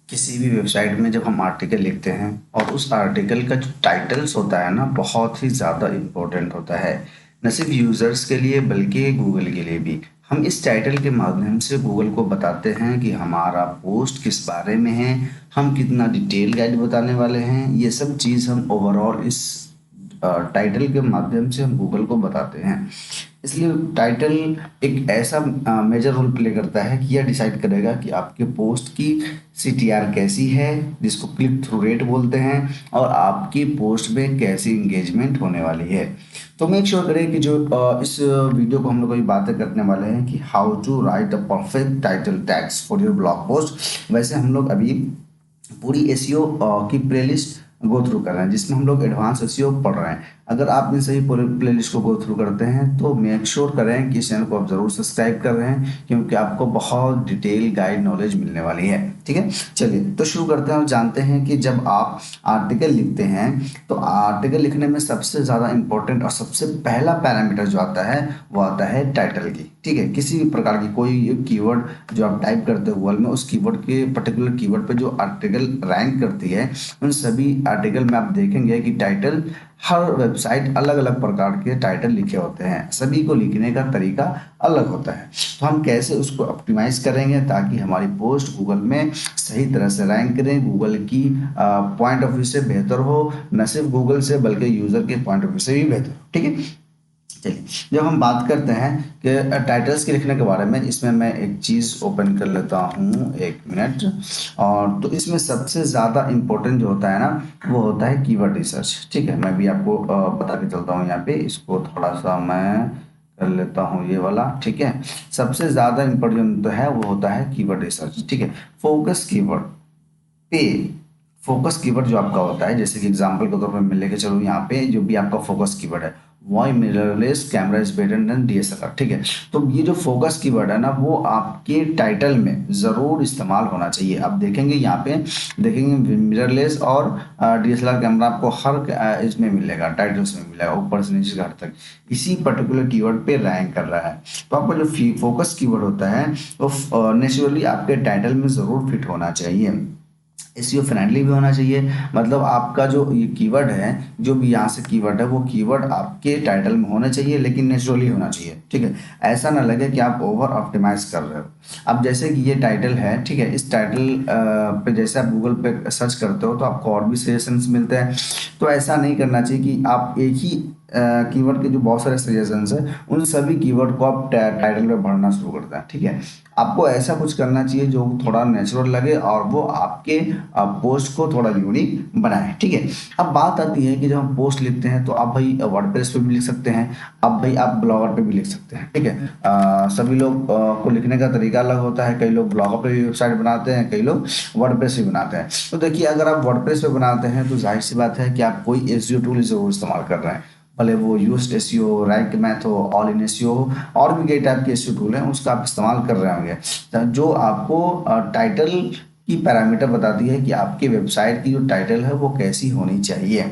किसी भी वेबसाइट में जब हम आर्टिकल लिखते हैं और उस आर्टिकल का जो टाइटल्स होता है ना बहुत ही ज़्यादा इम्पोर्टेंट होता है, न सिर्फ यूज़र्स के लिए बल्कि गूगल के लिए भी। हम इस टाइटल के माध्यम से गूगल को बताते हैं कि हमारा पोस्ट किस बारे में है, हम कितना डिटेल गाइड बताने वाले हैं। ये सब चीज़ हम ओवरऑल इस टाइटल के माध्यम से हम गूगल को बताते हैं। इसलिए टाइटल एक ऐसा मेजर रोल प्ले करता है कि यह डिसाइड करेगा कि आपके पोस्ट की सीटीआर कैसी है, जिसको क्लिक थ्रू रेट बोलते हैं, और आपकी पोस्ट में कैसी इंगेजमेंट होने वाली है। तो मेक श्योर करें कि जो इस वीडियो को हम लोग अभी बातें करने वाले हैं कि how to write a perfect title tags for your blog post. वैसे हम लोग अभी पूरी एसईओ की प्लेलिस्ट गो थ्रू कर रहे हैं, जिसमें हम लोग एडवांस एसईओ पढ़ रहे हैं। अगर आप इन सही पूरे प्लेलिस्ट को गो थ्रू करते हैं तो मेक श्योर करें कि इस चैनल को आप जरूर सब्सक्राइब कर रहे हैं, क्योंकि आपको बहुत डिटेल गाइड नॉलेज मिलने वाली है। ठीक है, चलिए तो शुरू करते हैं और जानते हैं कि जब आप आर्टिकल लिखते हैं तो आर्टिकल लिखने में सबसे ज़्यादा इंपॉर्टेंट और सबसे पहला पैरामीटर जो आता है वो आता है टाइटल की। ठीक है, किसी भी प्रकार की कोई कीवर्ड जो आप टाइप करते हो गूगल में, उस कीवर्ड के पर्टिकुलर कीवर्ड पे जो आर्टिकल रैंक करती है, उन सभी आर्टिकल में आप देखेंगे कि टाइटल, हर वेबसाइट अलग अलग प्रकार के टाइटल लिखे होते हैं, सभी को लिखने का तरीका अलग होता है। तो हम कैसे उसको ऑप्टिमाइज करेंगे ताकि हमारी पोस्ट गूगल में सही तरह से रैंक करें, गूगल की पॉइंट ऑफ व्यू से बेहतर हो, न सिर्फ गूगल से बल्कि यूजर के पॉइंट ऑफ व्यू से भी बेहतर हो। ठीक है, चलिए जब हम बात करते हैं कि टाइटल्स के लिखने के बारे में, इसमें मैं एक चीज़ ओपन कर लेता हूँ, एक मिनट। और तो इसमें सबसे ज़्यादा इम्पोर्टेंट जो होता है ना वो होता है कीवर्ड रिसर्च। ठीक है, मैं भी आपको बता के चलता हूँ। यहाँ पे इसको थोड़ा सा मैं कर लेता हूँ ये वाला। ठीक है, सबसे ज़्यादा इम्पोर्टेंट जो है वो होता है कीवर्ड रिसर्च। ठीक है, फोकस कीवर्ड पे, फोकस कीवर्ड जो आपका होता है, जैसे कि एग्जांपल के तौर पर मैं लेके चलूँ, यहाँ पे जो भी आपका फोकस कीवर्ड है, why mirrorless camera is better than DSLR. ठीक है, तो ये जो फोकस कीवर्ड है ना वो आपके टाइटल में ज़रूर इस्तेमाल होना चाहिए। आप देखेंगे यहाँ पे, देखेंगे मिररलेस और डीएसएलआर कैमरा आपको हर इसमें मिलेगा, टाइटल्स में मिलेगा, ऊपर से नीचे घर तक इसी पर्टिकुलर कीवर्ड पे रैंक कर रहा है। तो आपका जो फोकस कीवर्ड होता है वो नेचुरली आपके टाइटल में ज़रूर फिट होना चाहिए। एसईओ फ्रेंडली भी होना चाहिए, मतलब आपका जो ये कीवर्ड है, जो भी यहाँ से कीवर्ड है, वो कीवर्ड आपके टाइटल में होना चाहिए, लेकिन नेचुरली होना चाहिए। ठीक है, ऐसा ना लगे कि आप ओवर ऑप्टिमाइज कर रहे हो। अब जैसे कि ये टाइटल है, ठीक है, इस टाइटल पे जैसे आप गूगल पे सर्च करते हो तो आपको और भी सजेशंस मिलते हैं। तो ऐसा नहीं करना चाहिए कि आप एक ही कीवर्ड के जो बहुत सारे सजेशंस है उन सभी कीवर्ड को आप टाइटल में भरना शुरू करते हैं। ठीक है, आपको ऐसा कुछ करना चाहिए जो थोड़ा नेचुरल लगे और वो आपके पोस्ट को थोड़ा यूनिक बनाए। ठीक है, अब बात आती है कि जब हम पोस्ट लिखते हैं तो आप भाई वर्डप्रेस पे भी लिख सकते हैं, अब भाई आप ब्लॉगर पे भी लिख सकते हैं। ठीक है, सभी लोग को लिखने का तरीका अलग होता है, कई लोग ब्लॉगर पे भी वेबसाइट बनाते हैं, कई लोग वर्डप्रेस भी बनाते हैं। तो देखिए, अगर आप वर्डप्रेस पे बनाते हैं तो जाहिर सी बात है कि आप कोई एसईओ टूल जरूर इस्तेमाल कर रहे हैं, भले वो यूस्ट एसईओ, रैंक मैथ हो, ऑल इन एसईओ हो, और भी कई टाइप के एसईओ टूल हैं, उसका आप इस्तेमाल कर रहे होंगे, जो आपको टाइटल की पैरामीटर बताती है कि आपकी वेबसाइट की जो टाइटल है वो कैसी होनी चाहिए।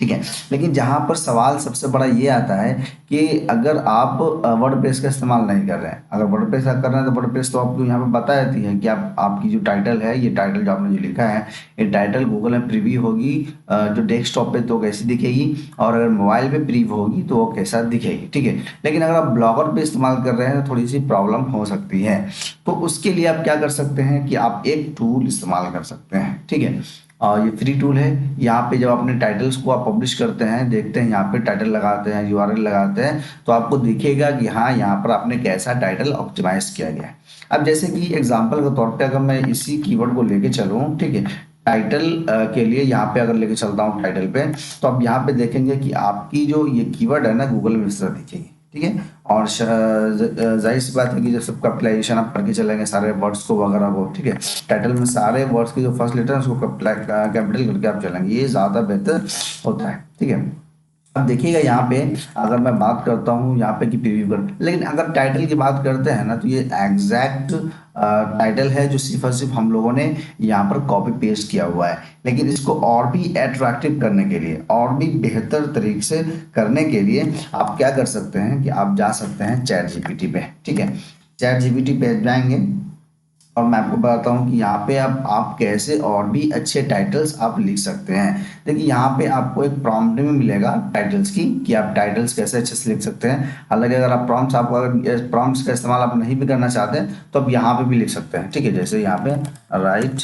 ठीक है, लेकिन जहाँ पर सवाल सबसे बड़ा ये आता है कि अगर आप वर्डप्रेस का इस्तेमाल नहीं कर रहे हैं, अगर वर्डप्रेस का कर रहे हैं तो वर्डप्रेस तो आपको यहाँ पे बता देती है कि आप आपकी जो टाइटल है, ये टाइटल जो आपने जो लिखा है, ये टाइटल गूगल में प्रीव्यू होगी जो डेस्कटॉप पे तो कैसी दिखेगी, और अगर मोबाइल पे प्रीव्यू होगी तो वो कैसा दिखेगी। ठीक है, लेकिन अगर आप ब्लॉगर पे इस्तेमाल कर रहे हैं तो थोड़ी सी प्रॉब्लम हो सकती है। तो उसके लिए आप क्या कर सकते हैं कि आप एक टूल इस्तेमाल कर सकते हैं। ठीक है, ये फ्री टूल है। यहाँ पे जब अपने टाइटल्स को आप पब्लिश करते हैं, देखते हैं यहाँ पे टाइटल लगाते हैं, यूआरएल लगाते हैं, तो आपको दिखेगा कि हाँ यहाँ पर आपने कैसा टाइटल ऑप्टिमाइज किया गया है। अब जैसे कि एग्जांपल के तौर पे अगर मैं इसी कीवर्ड को लेके चलूँ, ठीक है, टाइटल के लिए यहाँ पे अगर लेके चलता हूँ टाइटल पे, तो आप यहाँ पे देखेंगे कि आपकी जो ये कीवर्ड है ना गूगल में इस तरह दिखेगी। ठीक है, और जाहिर सी बात है कि जब सब कैपिटलाइजेशन आप करके चलेंगे सारे वर्ड्स को वगैरह को, ठीक है, टाइटल में सारे वर्ड्स के जो फर्स्ट लेटर है उसको कैपिटल करके आप चलेंगे, ये ज़्यादा बेहतर होता है। ठीक है, अब देखिएगा यहाँ पे अगर मैं बात करता हूँ यहाँ पे कि प्रीव्यू कर, लेकिन अगर टाइटल की बात करते हैं ना तो ये एग्जैक्ट टाइटल है जो सिर्फ और सिर्फ हम लोगों ने यहाँ पर कॉपी पेस्ट किया हुआ है। लेकिन इसको और भी अट्रैक्टिव करने के लिए, और भी बेहतर तरीके से करने के लिए आप क्या कर सकते हैं कि आप जा सकते हैं चैट जीपीटी पे। ठीक है, चैट जीपीटी पे जाएंगे और मैं आपको बताता हूँ कि यहाँ पे अब आप कैसे और भी अच्छे टाइटल्स आप लिख सकते हैं। देखिए यहाँ पे आपको एक प्रॉम्प्ट में मिलेगा टाइटल्स की, कि आप टाइटल्स कैसे अच्छे से लिख सकते हैं। हालांकि अगर आप प्रॉम्प्ट्स का इस्तेमाल आप नहीं भी करना चाहते हैं तो आप यहाँ पे भी लिख सकते हैं, ठीक है। जैसे यहाँ पे राइट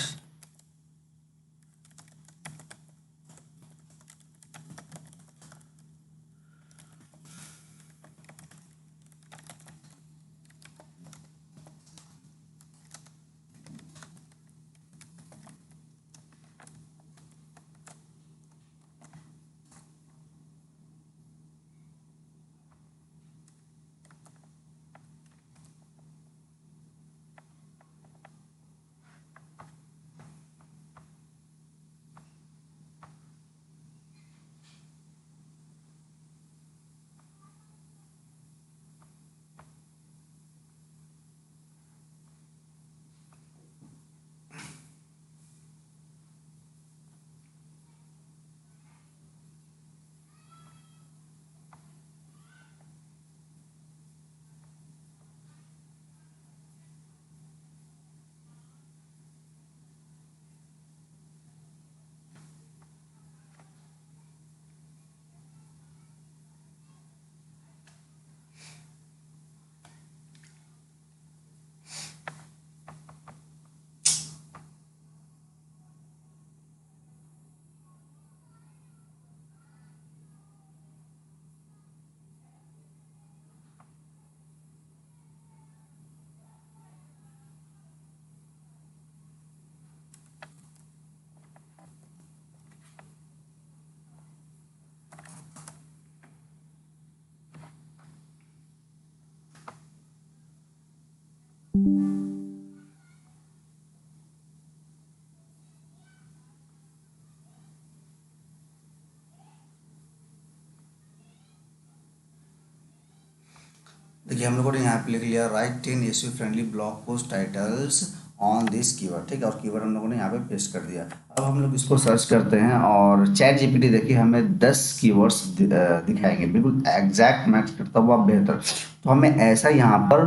देखिए हम लोगों ने यहाँ पे लिख लिया right 10 SEO friendly blog post titles on this keyword, ठीक है। और कीवर्ड हम लोगों ने यहाँ पे पेस्ट कर दिया। अब हम लोग इसको सर्च करते हैं और चैट जीपीटी देखिए हमें 10 कीवर्ड्स दिखाएंगे, बिल्कुल एग्जैक्ट मैच करता हुआ बेहतर। तो हमें ऐसा यहाँ पर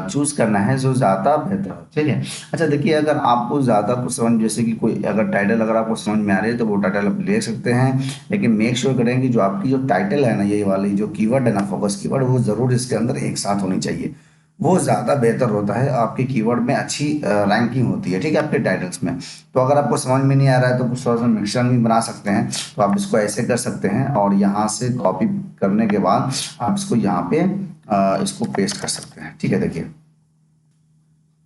चूज करना है जो ज़्यादा बेहतर हो, ठीक है। अच्छा देखिए अगर आपको ज़्यादा कुछ समझ, जैसे कि कोई अगर टाइटल अगर आपको समझ में आ रही है तो वो टाइटल आप ले सकते हैं, लेकिन मेक श्योर करें कि जो आपकी जो टाइटल है ना, ये वाली जो कीवर्ड है ना, फोकस कीवर्ड, वो ज़रूर इसके अंदर एक साथ होनी चाहिए। वो ज़्यादा बेहतर होता है, आपके कीवर्ड में अच्छी रैंकिंग होती है, ठीक है, आपके टाइटल्स में। तो अगर आपको समझ में नहीं आ रहा है तो कुछ थोड़ा सा मिक्सचर भी बना सकते हैं। तो आप इसको ऐसे कर सकते हैं और यहाँ से कॉपी करने के बाद आप इसको यहाँ पे इसको पेस्ट कर सकते हैं, ठीक है। देखिए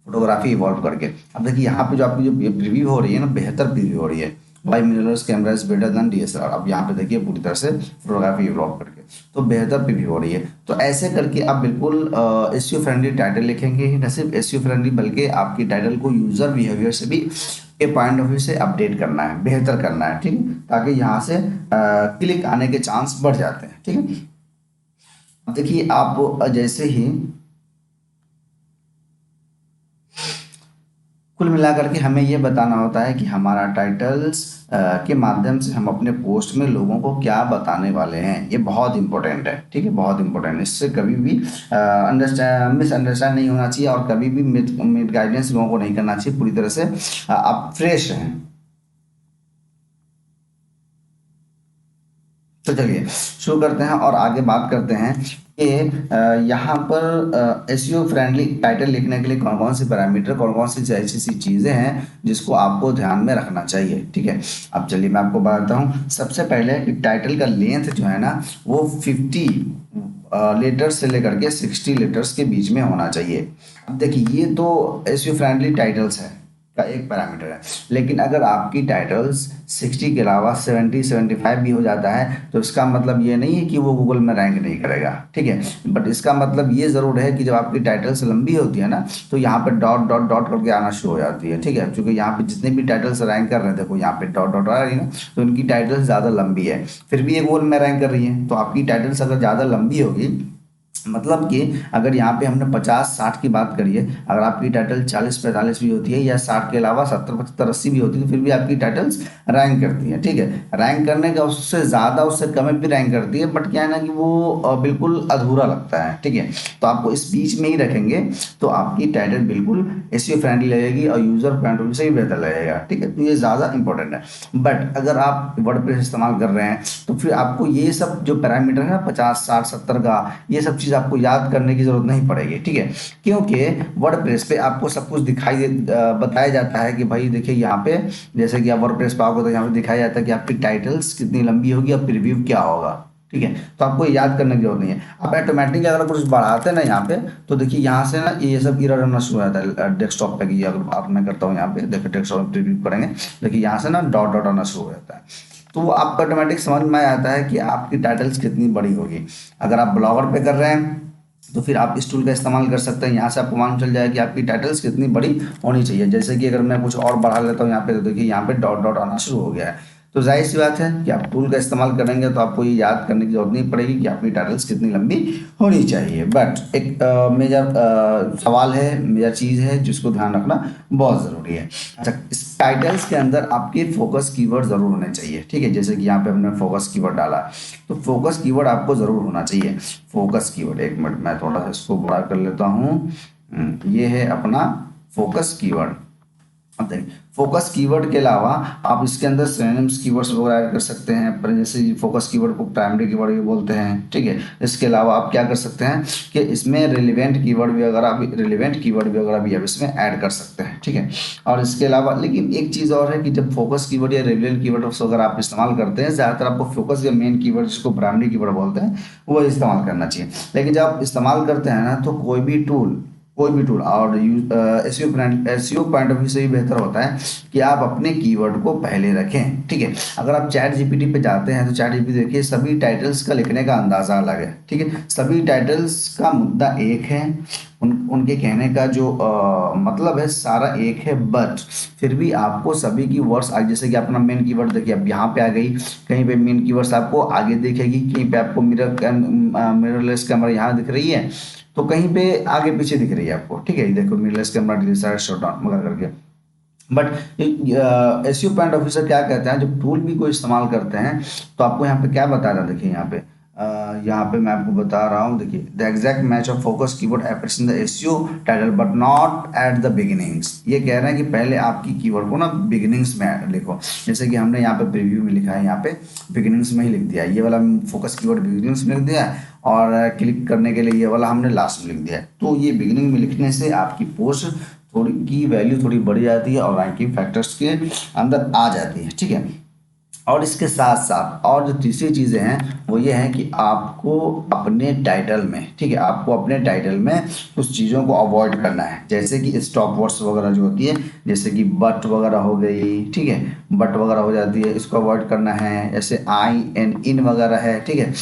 फोटोग्राफी इवॉल्व करके, अब देखिए यहाँ पे जो आपकी जो प्रीव्यू हो रही है ना, बेहतर प्रीव्यू हो रही है। Why mirrorless camera is better than DSLR. अब यहाँ पे देखिए पूरी तरह से फोटोग्राफी इवॉल्व करके तो बेहतर प्रीव्यू हो रही है। तो ऐसे करके आप बिल्कुल एसईओ फ्रेंडली टाइटल लिखेंगे ही, न सिर्फ एसईओ फ्रेंडली बल्कि आपकी टाइटल को यूजर बिहेवियर से भी के पॉइंट ऑफ व्यू से अपडेट करना है, बेहतर करना है, ठीक है, ताकि यहाँ से क्लिक आने के चांस बढ़ जाते हैं, ठीक है। अब देखिए आप जैसे ही कुल मिलाकर के हमें ये बताना होता है कि हमारा टाइटल्स के माध्यम से हम अपने पोस्ट में लोगों को क्या बताने वाले हैं। ये बहुत इंपॉर्टेंट है, ठीक है, बहुत इंपॉर्टेंट है। इससे कभी भी मिसअंडरस्टैंड नहीं होना चाहिए और कभी भी मिड गाइडेंस लोगों को नहीं करना चाहिए। पूरी तरह से आप फ्रेश रहें। तो चलिए शुरू करते हैं और आगे बात करते हैं कि यहाँ पर एसईओ फ्रेंडली टाइटल लिखने के लिए कौन कौन से पैरामीटर, कौन कौन सी ऐसी सी चीज़ें हैं जिसको आपको ध्यान में रखना चाहिए, ठीक है। अब चलिए मैं आपको बताता हूँ। सबसे पहले कि टाइटल का लेंथ जो है ना, वो 50 लेटर्स से लेकर के 60 लेटर्स के बीच में होना चाहिए। अब देखिए ये तो एसईओ फ्रेंडली टाइटल्स है का एक पैरामीटर है, लेकिन अगर आपकी टाइटल्स 60 के अलावा 70-75 भी हो जाता है तो इसका मतलब ये नहीं है कि वो गूगल में रैंक नहीं करेगा, ठीक है। बट इसका मतलब ये ज़रूर है कि जब आपकी टाइटल्स लंबी होती है ना, तो यहाँ पे डॉट डॉट डॉट करके आना शुरू हो जाती है, ठीक है। क्योंकि यहाँ पे जितने भी टाइटल्स रैंक कर रहे हैं, देखो यहाँ पे डॉट डॉट आ रही है ना, तो उनकी टाइटल्स ज़्यादा लंबी है, फिर भी ये गूगल में रैंक कर रही है। तो आपकी टाइटल्स अगर ज़्यादा लंबी होगी मतलब कि अगर यहाँ पे हमने 50-60 की बात करी है, अगर आपकी टाइटल 40-45 भी होती है या 60 के अलावा 70-75-80 भी होती है तो फिर भी आपकी टाइटल्स रैंक करती है। ठीक है, रैंक करने का उससे ज़्यादा उससे कम भी रैंक करती है, बट क्या है ना कि वो बिल्कुल अधूरा लगता है। ठीक है, तो आपको इस बीच में ही रखेंगे तो आपकी टाइटल बिल्कुल एसईओ फ्रेंडली लगेगी और यूज़र पॉइंट ऑफ व्यू से भी बेहतर लगेगा। ठीक है, तो ये ज़्यादा इंपॉर्टेंट है। बट अगर आप वर्डप्रेस इस्तेमाल कर रहे हैं तो फिर आपको ये सब जो पैरामीटर है ना 50-60-70 का, ये सब चीज़ आपको याद करने की जरूरत नहीं पड़ेगी। ठीक है, क्योंकि वर्डप्रेस पे आपको सब कुछ बताया जाता है कि भाई देखिए यहाँ पे, जैसे कि आप वर्डप्रेस पे आओगे तो यहाँ पे दिखाया जाता है कि आपकी टाइटल्स कितनी लंबी होगी और प्रीव्यू क्या होगा। ठीक है, तो आपको याद करने की जरूरत नहीं है। आप ऑटोमेटिकली अगर कुछ बढ़ाते हैं ना यहाँ पे, तो देखिए यहाँ से ना ये सब एरर आना शुरू हो जाता है डेस्कटॉप पे की। अगर बात मैं करता हूँ यहाँ पे, देखिए डेस्कटॉप पे प्रीव्यू करेंगे, देखिए यहाँ से ना डॉट डॉट आना शुरू हो जाता है। तो वो आपको ऑटोमेटिक समझ में आ जाता है कि आपकी टाइटल्स कितनी बड़ी होगी। अगर आप ब्लॉगर पे कर रहे हैं तो फिर आप इस टूल का इस्तेमाल कर सकते हैं। यहाँ से आपको मालूम चल जाएगा कि आपकी टाइटल्स कितनी बड़ी होनी चाहिए। जैसे कि अगर मैं कुछ और बढ़ा लेता हूँ यहाँ पे, तो देखिए यहाँ पे डॉट डॉट आना शुरू हो गया है। तो जाहिर सी बात है कि आप टूल का इस्तेमाल करेंगे तो आपको ये याद करने की जरूरत नहीं पड़ेगी कि आपकी टाइटल्स कितनी लंबी होनी चाहिए। बट एक मेजर सवाल है, मेजर चीज़ है जिसको ध्यान रखना बहुत ज़रूरी है। अच्छा, इस टाइटल्स के अंदर आपके फोकस कीवर्ड ज़रूर होने चाहिए। ठीक है, जैसे कि यहाँ पे हमने फोकस कीवर्ड डाला, तो फोकस कीवर्ड आपको ज़रूर होना चाहिए। फोकस कीवर्ड, एक मिनट मैं थोड़ा सा इसको बड़ा कर लेता हूँ। ये है अपना फोकस कीवर्ड। अब देखिए, फोकस कीवर्ड के अलावा आप इसके अंदर सिनोनिम्स कीवर्ड्स वगैरह ऐड कर सकते हैं, पर जैसे फोकस कीवर्ड को प्राइमरी कीवर्ड भी बोलते हैं। ठीक है, इसके अलावा आप क्या कर सकते हैं कि इसमें रिलेवेंट कीवर्ड भी अगर आप इसमें ऐड कर सकते हैं। ठीक है, और इसके अलावा लेकिन एक चीज़ और है कि जब फोकस कीवर्ड या रिलेवेंट कीवर्ड अगर आप इस्तेमाल करते हैं, ज़्यादातर आपको फोकस या मेन कीवर्ड जिसको प्राइमरी कीवर्ड बोलते हैं वो इस्तेमाल करना चाहिए। लेकिन जब आप इस्तेमाल करते हैं ना, तो कोई भी टूल और एसईओ पॉइंट ऑफ व्यू से भी बेहतर होता है कि आप अपने कीवर्ड को पहले रखें। ठीक है, अगर आप चैट जीपीटी पे जाते हैं तो चैट जीपीटी देखिए, सभी टाइटल्स का लिखने का अंदाज़ा अलग है। ठीक है, सभी टाइटल्स का मुद्दा एक है, उनके कहने का जो मतलब है सारा एक है, बट फिर भी आपको सभी की वर्ड्स, जैसे कि अपना मेन कीवर्ड देखिए, अब यहाँ पे आ गई, कहीं पे मेन कीवर्ड्स आपको आगे दिखेगी, कहीं पे आपको मिररलेस कैमरा यहाँ दिख रही है, तो कहीं पे आगे पीछे दिख रही है आपको। ठीक है, देखो mirrorless camera delete shut down वगैरह करके। बट एसईओ पॉइंट ऑफिसर क्या कहते हैं, जब टूल भी कोई इस्तेमाल करते हैं तो आपको यहाँ पे क्या बता रहा है, देखिए यहाँ पे मैं आपको बता रहा हूँ। देखिए, the exact match of focus keyword appears in the SEO title but not at the beginnings. ये कह रहे हैं कि पहले आपकी कीवर्ड को ना बिगिनिंग्स में लिखो। जैसे कि हमने यहाँ पे प्रीव्यू में लिखा है, यहाँ पे बिगिनिंग्स में ही लिख दिया, ये वाला फोकस कीवर्ड बिगिनिंग्स में लिख दिया है, और क्लिक करने के लिए ये वाला हमने लास्ट में लिख दिया है। तो ये बिगिनिंग में लिखने से आपकी पोस्ट थोड़ी की वैल्यू थोड़ी बढ़ जाती है और रैंकिंग फैक्टर्स के अंदर आ जाती है। ठीक है, और इसके साथ साथ और जो तीसरी चीज़ें हैं वो ये है कि आपको अपने टाइटल में, ठीक है, आपको अपने टाइटल में कुछ चीज़ों को अवॉइड करना है। जैसे कि स्टॉप वर्ड्स वगैरह जो होती है, जैसे कि बट वगैरह हो गई। ठीक है, बट वगैरह हो जाती है, इसको अवॉइड करना है। जैसे आई एंड इन वगैरह है। ठीक है,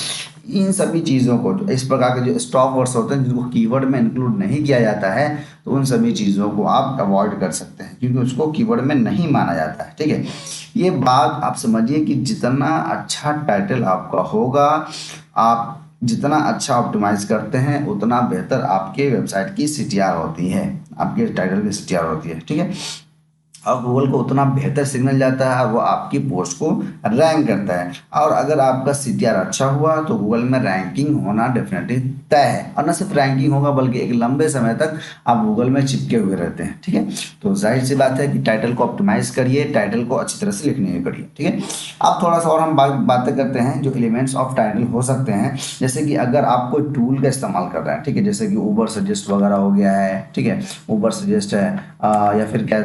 इन सभी चीज़ों को, इस प्रकार के जो स्टॉप वर्ड्स होते हैं जिनको कीवर्ड में इंक्लूड नहीं किया जाता है, तो उन सभी चीज़ों को आप अवॉइड कर सकते हैं क्योंकि उसको कीवर्ड में नहीं माना जाता है। ठीक है, ये बात आप समझिए कि जितना अच्छा टाइटल आपका होगा, आप जितना अच्छा ऑप्टिमाइज करते हैं, उतना बेहतर आपके वेबसाइट की सीटीआर होती है, आपके टाइटल की सीटीआर होती है। ठीक है, और गूगल को उतना बेहतर सिग्नल जाता है और वो आपकी पोस्ट को रैंक करता है। और अगर आपका सीटीआर अच्छा हुआ तो गूगल में रैंकिंग होना डेफिनेटली तय है, और न सिर्फ रैंकिंग होगा बल्कि एक लंबे समय तक आप गूगल में चिपके हुए रहते हैं। ठीक है, तो जाहिर सी बात है कि टाइटल को ऑप्टिमाइज करिए, टाइटल को अच्छी तरह से लिखने की करिए। ठीक है, अब थोड़ा सा और हम बातें करते हैं जो एलिमेंट्स ऑफ टाइटल हो सकते हैं। जैसे कि अगर आप कोई टूल का इस्तेमाल कर रहे हैं, ठीक है, जैसे कि ऊबर सजेस्ट वगैरह हो गया है। ठीक है, ऊबर सजेस्ट है, या फिर क्या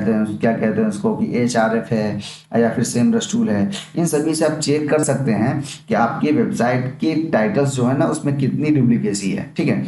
कहते हैं उसको कि HRF है, या फिर सेमरस टूल है। इन सभी से आप चेक कर सकते हैं कि आपके वेबसाइट के टाइटल्स जो है ना उसमें कितनी डुप्लीकेसी है। ठीक है,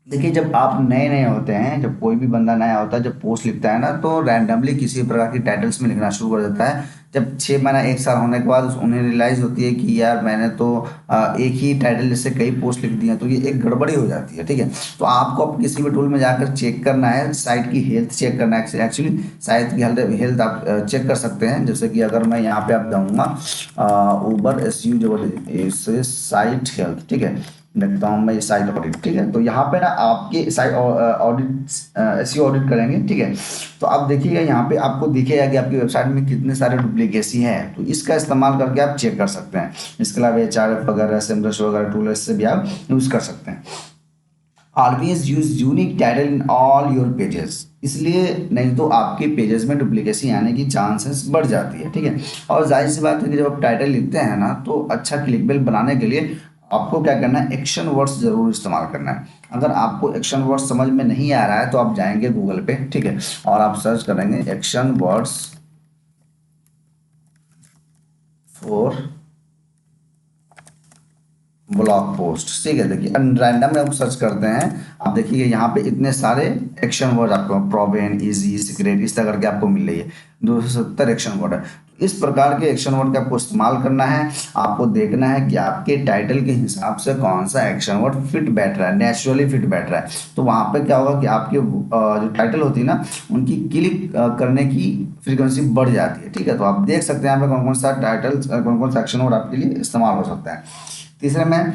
देखिए, जब आप नए नए होते हैं, जब कोई भी बंदा नया होता है, जब पोस्ट लिखता है ना, तो रैंडमली किसी प्रकार की टाइटल्स में लिखना शुरू कर देता है। जब 6 महीना 1 साल होने के बाद उन्हें रियलाइज़ होती है कि यार मैंने तो एक ही टाइटल जैसे कई पोस्ट लिख दी हैं, तो ये एक गड़बड़ी हो जाती है। ठीक है, तो आपको अब किसी भी टूल में जाकर चेक करना है, साइट की हेल्थ चेक करना है। एक्चुअली साइट की हेल्थ आप चेक कर सकते हैं। जैसे कि अगर मैं यहाँ पे आप जाऊँगा ऊबर SU जो साइट हेल्थ, ठीक है, देखता हूँ मैं साइट ऑडिट, ठीक है। तो यहाँ पे ना आपके साइट ऑडिट एसईओ ऑडिट करेंगे, ठीक है। तो आप देखिएगा यहाँ पे आपको दिखेगा कि आपकी वेबसाइट में कितने सारे डुप्लीकेसी हैं, तो इसका इस्तेमाल करके आप चेक कर सकते हैं। इसके अलावा एचआरएफ वगैरह, सेमरश वगैरह टूल से भी आप यूज़ कर सकते हैं। Always use unique title in all your pages, इसलिए नहीं तो आपके पेजेस में डुप्लीकेसी आने की चांसेस बढ़ जाती है, ठीक है। और जाहिर सी बात है कि जब आप टाइटल लिखते हैं ना, तो अच्छा क्लिकबेल बनाने के लिए आपको क्या करना है, एक्शन वर्ड्स जरूर इस्तेमाल करना है। अगर आपको एक्शन वर्ड्स समझ में नहीं आ रहा है तो आप जाएंगे गूगल पे, ठीक है, और आप सर्च करेंगे action words for blog post, ठीक है। देखिए रैंडम में आप सर्च करते हैं, आप देखिए यहाँ पे इतने सारे एक्शन वर्ड आपको प्रोवेन, इजी, सीक्रेट, इस तरह करके आपको मिल रही है। 270 एक्शन वर्ड है। इस प्रकार के एक्शन वर्ड का आपको इस्तेमाल करना है। आपको देखना है कि आपके टाइटल के हिसाब से कौन सा एक्शन वर्ड फिट बैठ रहा है, नेचुरली फिट बैठ रहा है। तो वहाँ पे क्या होगा कि आपके जो टाइटल होती है ना, उनकी क्लिक करने की फ्रीक्वेंसी बढ़ जाती है, ठीक है। तो आप देख सकते हैं यहाँ पे कौन कौन सा टाइटल, कौन कौन सा एक्शन वर्ड आपके लिए इस्तेमाल हो सकता है। तीसरे में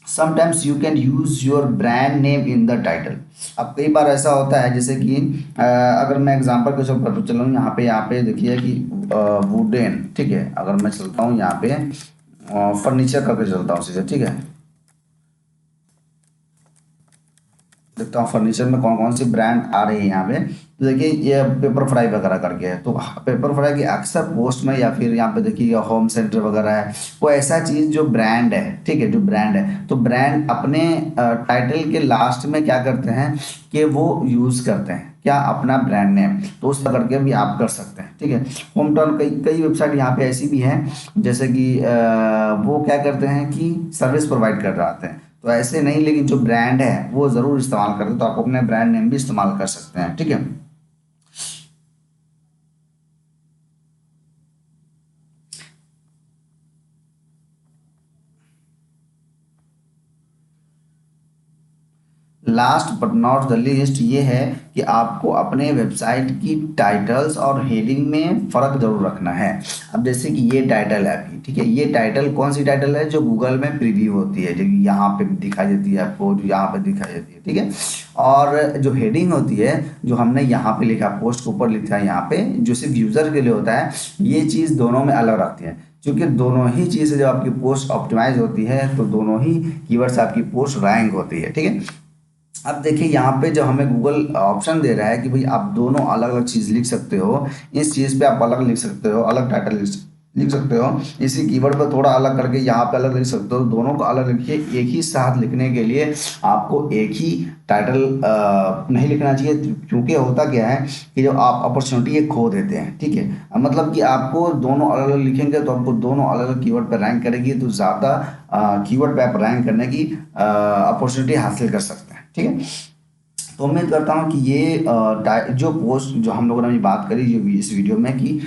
sometimes you can use your brand name in the title. अब कई बार ऐसा होता है, जैसे कि अगर मैं एग्जांपल के तौर पर चलूँ, यहाँ पे देखिए कि वुडन, ठीक है। अगर मैं चलता हूँ यहाँ पे फर्नीचर करके चलता हूँ सीधे, ठीक है। देखता हूँ फर्नीचर में कौन कौन सी ब्रांड आ रही है यहाँ पे। तो देखिए ये पेपर फ्राई वगैरह करके है, तो पेपर फ्राई की अक्सर पोस्ट में या फिर यहाँ पे देखिए होम सेंटर वगैरह है, वो ऐसा चीज़ जो ब्रांड है, ठीक है, जो ब्रांड है, तो ब्रांड अपने टाइटल के लास्ट में क्या करते हैं कि वो यूज़ करते हैं क्या, अपना ब्रांड नेम। तो उस तरह करके भी आप कर सकते हैं, ठीक है। होम टाउन कई कई वेबसाइट यहाँ पे ऐसी भी हैं, जैसे कि वो क्या करते हैं कि सर्विस प्रोवाइड कर रहे हैं, तो ऐसे नहीं, लेकिन जो ब्रांड है वो ज़रूर इस्तेमाल करते, तो आप अपने ब्रांड नेम भी इस्तेमाल कर सकते हैं, ठीक है। Last but not the least ये है कि आपको अपने वेबसाइट की टाइटल्स और हेडिंग में फ़र्क जरूर रखना है। अब जैसे कि ये टाइटल है आपकी, ठीक है, ये टाइटल कौन सी टाइटल है, जो गूगल में प्रीव्यू होती है, जो यहाँ पे दिखाई देती है आपको, जो यहाँ पे दिखाई देती है, ठीक है। और जो हेडिंग होती है, जो हमने यहाँ पे लिखा, पोस्ट के ऊपर लिखा है यहाँ पे, जो सिर्फ यूज़र के लिए होता है, ये चीज़ दोनों में अलग रखती है। क्योंकि दोनों ही चीज़ें जब आपकी पोस्ट ऑप्टिमाइज होती है, तो दोनों ही कीवर्ड्स आपकी पोस्ट रैंक होती है, ठीक है। अब देखिए यहाँ पे जो हमें गूगल ऑप्शन दे रहा है कि भाई आप दोनों अलग अलग चीज़ लिख सकते हो, इस चीज़ पे आप अलग लिख सकते हो, अलग टाइटल लिख सकते हो, इसी कीवर्ड पर थोड़ा अलग करके यहाँ पे अलग लिख सकते हो। दोनों को अलग लिखिए। एक ही साथ लिखने के लिए आपको एक ही टाइटल नहीं लिखना चाहिए, क्योंकि होता क्या है कि जो आप अपॉर्चुनिटी ये खो देते हैं, ठीक है। मतलब कि आपको दोनों अलग अलग लिखेंगे तो आपको दोनों अलग अलग कीवर्ड पर रैंक करेगी, तो ज़्यादा कीवर्ड पे आप रैंक करने की अपॉर्चुनिटी हासिल कर सकते हैं, ठीक है। तो उम्मीद करता हूँ कि ये जो पोस्ट जो हम लोगों ने अभी बात करी जो इस वीडियो में कि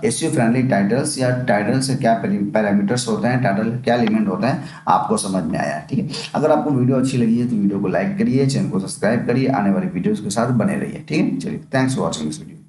एसईओ फ्रेंडली टाइटल्स या टाइटल से क्या पैरामीटर्स होते हैं, टाइटल क्या एलिमेंट होते हैं, आपको समझ में आया है, ठीक है। अगर आपको वीडियो अच्छी लगी है तो वीडियो को लाइक करिए, चैनल को सब्सक्राइब करिए, आने वाली वीडियोज़ के साथ बने रहिए, ठीक है। चलिए, thanks for watching this video.